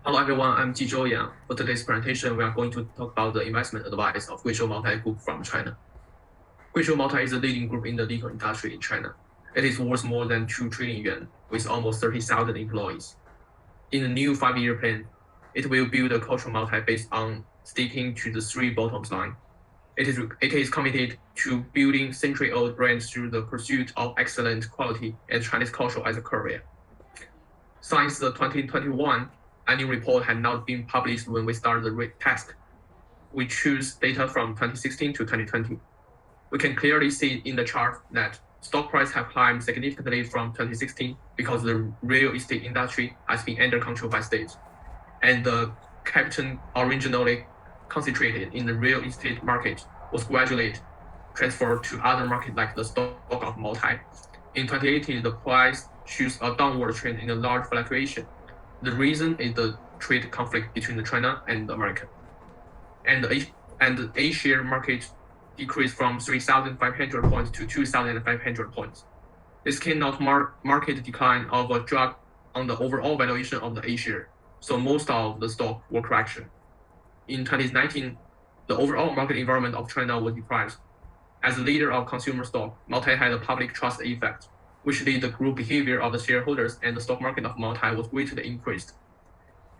Hello everyone, I'm Jizhou Yang. For today's presentation, we are going to talk about the investment advice of Kweichou Moutai Group from China. Kweichou Moutai is a leading group in the liquor industry in China. It is worth more than 2 trillion yuan, with almost 30,000 employees. In the new 5-year plan, it will build a cultural Moutai based on sticking to the three bottoms line. It is committed to building century-old brands through the pursuit of excellent quality and Chinese culture as a career. Since the 2021 annual report had not been published when we started the task, we choose data from 2016 to 2020. We can clearly see in the chart that stock price have climbed significantly from 2016 because the real estate industry has been under control by state, and the capital originally concentrated in the real estate market was gradually transferred to other markets like the stock of Moutai. In 2018, the price shows a downward trend in a large fluctuation. The reason is the trade conflict between China and America. And the A-share market decreased from 3,500 points to 2,500 points. This cannot market decline of a drag on the overall valuation of the A-share, so most of the stock were correction. In 2019, the overall market environment of China was depressed. As a leader of consumer stock, Moutai had a public trust effect, which led the group behavior of the shareholders and the stock market of Moutai was greatly increased.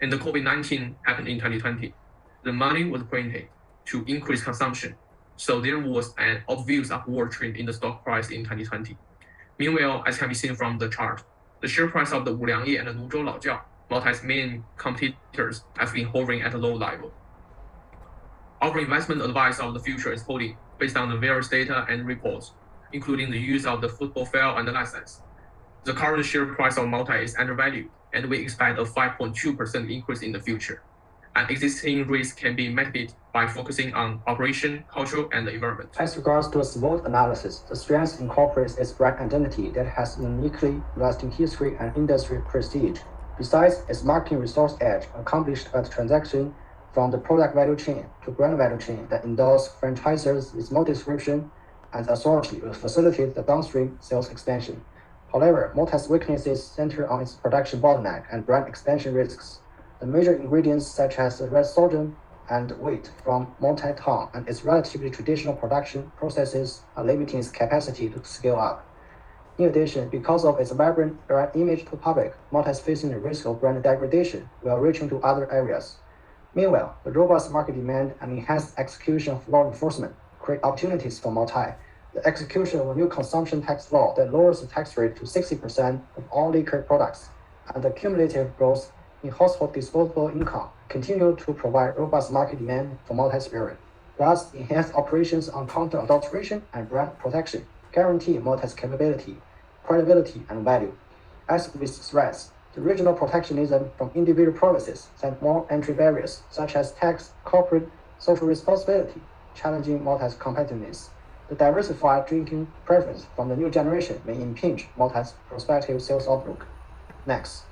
And the COVID-19 happened in 2020. The money was printed to increase consumption, so there was an obvious upward trend in the stock price in 2020. Meanwhile, as can be seen from the chart, the share price of the Wuliangye and the Luzhou Laojiao, Moutai's main competitors, have been hovering at a low level. Our investment advice of the future is wholly based on the various data and reports, including the use of the football file and the license. The current share price of Moutai is undervalued, and we expect a 5.2% increase in the future. And existing risk can be mitigated by focusing on operation, culture, and the environment. As regards to a SWOT analysis, the strength incorporates its brand identity that has uniquely lasting history and industry prestige. Besides its marketing resource edge accomplished by the transaction from the product value chain to brand value chain that endows franchisors with more distribution and authority will facilitate the downstream sales expansion. However, Moutai's weaknesses center on its production bottleneck and brand expansion risks. The major ingredients such as the red sorghum and wheat from Moutai Town and its relatively traditional production processes are limiting its capacity to scale up. In addition, because of its vibrant brand image to the public, Moutai is facing the risk of brand degradation while reaching to other areas. Meanwhile, the robust market demand and enhanced execution of law enforcement create opportunities for Moutai. The execution of a new consumption tax law that lowers the tax rate to 60% of all liquor products and the cumulative growth in household disposable income continue to provide robust market demand for Moutai's spirit. Thus, enhanced operations on counter-adulteration and brand protection guarantee Moutai's capability, credibility, and value. As with threats, the regional protectionism from individual provinces set more entry barriers, such as tax, corporate, social responsibility, challenging Moutai's competitiveness. The diversified drinking preference from the new generation may impinge Moutai's prospective sales outlook. Next.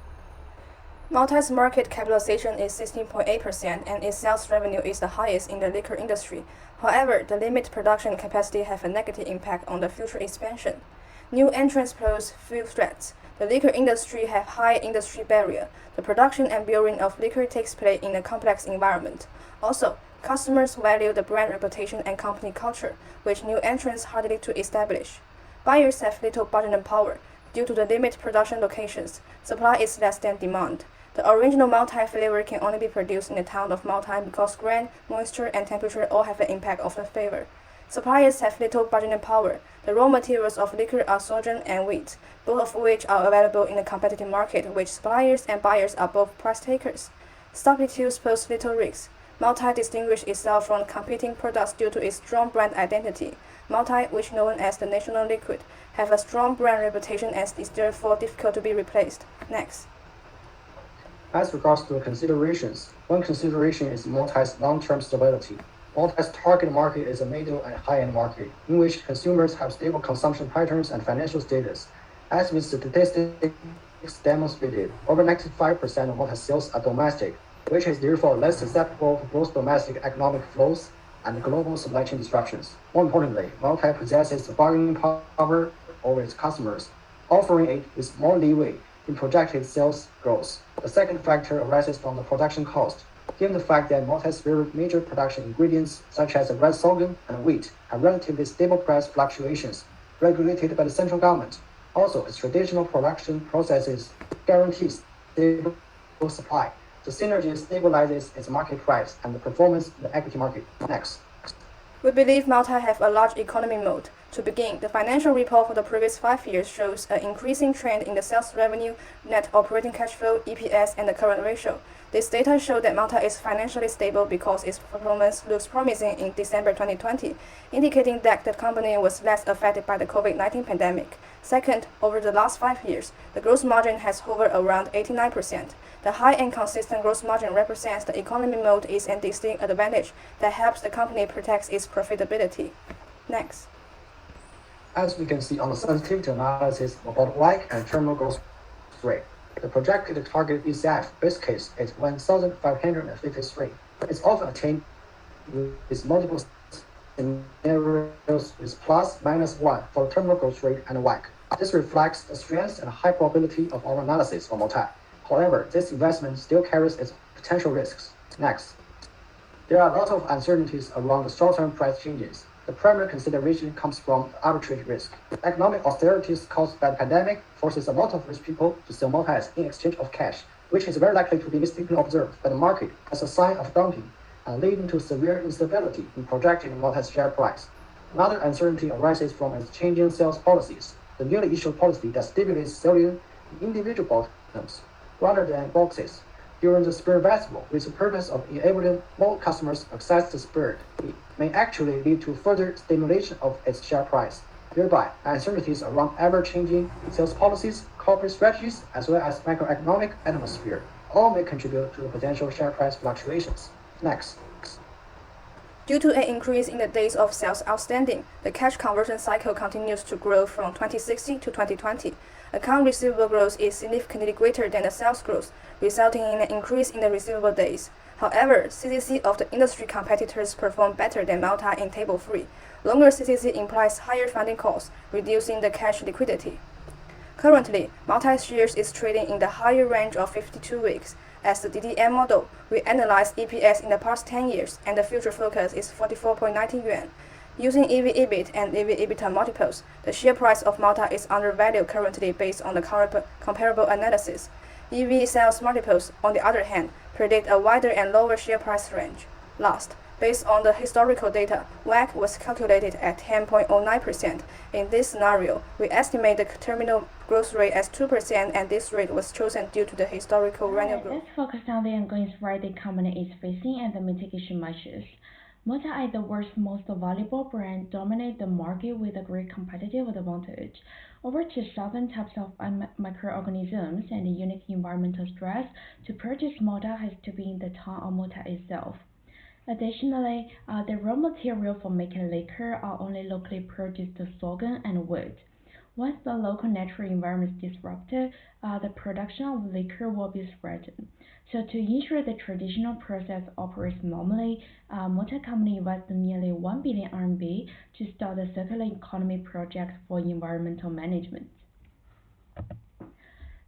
Moutai's market capitalization is 16.8% and its sales revenue is the highest in the liquor industry. However, the limited production capacity have a negative impact on the future expansion. New entrants pose few threats. The liquor industry have high industry barrier. The production and brewing of liquor takes place in a complex environment. Also, customers value the brand reputation and company culture, which new entrants hardly to establish. Buyers have little bargaining power. Due to the limited production locations, supply is less than demand. The original Moutai flavor can only be produced in the town of Moutai because grain, moisture, and temperature all have an impact of the flavor. Suppliers have little bargaining power. The raw materials of liquor are sorghum and wheat, both of which are available in the competitive market, which suppliers and buyers are both price takers. Substitutes pose little risk. Moutai distinguishes itself from competing products due to its strong brand identity. Moutai, which known as the national liquid, have a strong brand reputation and is therefore difficult to be replaced. Next. As regards to the considerations, one consideration is Moutai's long-term stability. Moutai's target market is a middle and high-end market, in which consumers have stable consumption patterns and financial status. As with statistics demonstrated, over 95% of Moutai's sales are domestic, which is therefore less susceptible to gross domestic economic flows and global supply chain disruptions. More importantly, Moutai possesses bargaining power over its customers, offering it with more leeway in projected sales growth. The second factor arises from the production cost. Given the fact that Moutai's major production ingredients, such as red sorghum and wheat, have relatively stable price fluctuations regulated by the central government. Also, its traditional production processes guarantee stable supply. The synergy stabilizes its market price and the performance in the equity market. Next. We believe Moutai have a large economy moat. To begin, the financial report for the previous 5 years shows an increasing trend in the sales revenue, net operating cash flow, EPS, and the current ratio. This data show that Moutai is financially stable because its performance looks promising in December 2020, indicating that the company was less affected by the COVID-19 pandemic. Second, over the last 5 years, the gross margin has hovered around 89%. The high and consistent gross margin represents the economy mode is a distinct advantage that helps the company protect its profitability. Next. As we can see on the sensitivity analysis for both WACC and terminal growth rate, the projected target DCF base case is 1,553. It's often attained with multiple scenarios with plus minus 1 for the terminal growth rate and WACC. This reflects the strength and high probability of our analysis for Moutai. However, this investment still carries its potential risks. Next. There are a lot of uncertainties around the short-term price changes. The primary consideration comes from arbitrage risk. Economic austerities caused by the pandemic forces a lot of rich people to sell Moutais in exchange of cash, which is very likely to be mistakenly observed by the market as a sign of dumping and leading to severe instability in projecting Moutai's share price. Another uncertainty arises from its changing sales policies. The newly issued policy that stipulates selling individual items rather than boxes during the Spirit Festival with the purpose of enabling more customers access the Spirit may actually lead to further stimulation of its share price. Thereby, uncertainties around ever-changing sales policies, corporate strategies, as well as macroeconomic atmosphere all may contribute to the potential share price fluctuations. Next. Due to an increase in the days of sales outstanding, the cash conversion cycle continues to grow from 2016 to 2020. Account receivable growth is significantly greater than the sales growth, resulting in an increase in the receivable days. However, CCC of the industry competitors perform better than Moutai in Table 3. Longer CCC implies higher funding costs, reducing the cash liquidity. Currently, Moutai shares is trading in the higher range of 52 weeks. As the DDM model, we analyze EPS in the past 10 years, and the future focus is 44.90 yuan. Using EV/EBIT and EV/EBITDA multiples, the share price of Moutai is undervalued currently based on the comparable analysis. EV sales multiples, on the other hand, predict a wider and lower share price range. Last, based on the historical data, WACC was calculated at 10.09%. In this scenario, we estimate the terminal growth rate as 2%, and this rate was chosen due to the historical revenue growth. Let's focus on the ongoing threat the company is facing and the mitigation measures. Moutai, the world's most valuable brand, dominates the market with a great competitive advantage. Over 2,000 types of microorganisms and unique environmental stress to purchase Moutai has to be in the town of Moutai itself. Additionally, the raw material for making liquor are only locally produced sorghum and wheat. Once the local natural environment is disrupted, the production of liquor will be threatened. So to ensure the traditional process operates normally, Moutai company invested nearly 1 billion RMB to start the circular economy project for environmental management.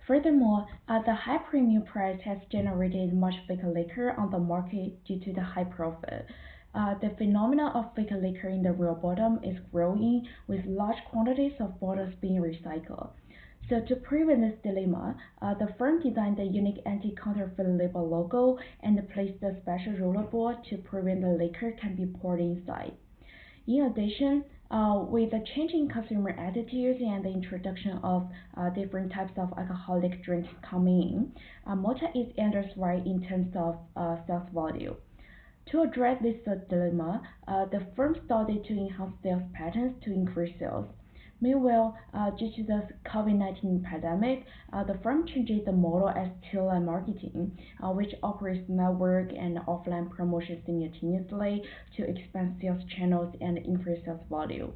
Furthermore, the high premium price has generated much fake liquor on the market due to the high profit. The phenomenon of fake liquor in the real bottom is growing, with large quantities of bottles being recycled. So to prevent this dilemma, the firm designed a unique anti-counterfeit label logo and placed a special roller board to prevent the liquor can be poured inside. In addition, with the changing consumer attitudes and the introduction of different types of alcoholic drinks coming in, Moutai is under threat in terms of sales value. To address this dilemma, the firm started to enhance sales patterns to increase sales. Meanwhile, due to the COVID-19 pandemic, the firm changed the model as two-line marketing, which operates network and offline promotion simultaneously to expand sales channels and increase sales value.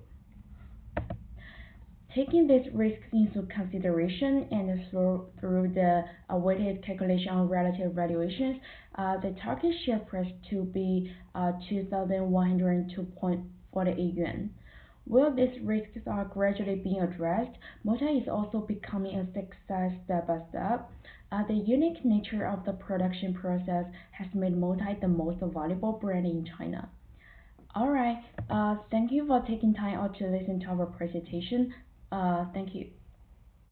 Taking these risks into consideration and through the weighted calculation of relative valuations, the target share price to be 2,102.48 yuan. While these risks are gradually being addressed, Moutai is also becoming a success step by step. The unique nature of the production process has made Moutai the most valuable brand in China. Alright, thank you for taking time out to listen to our presentation. Thank you.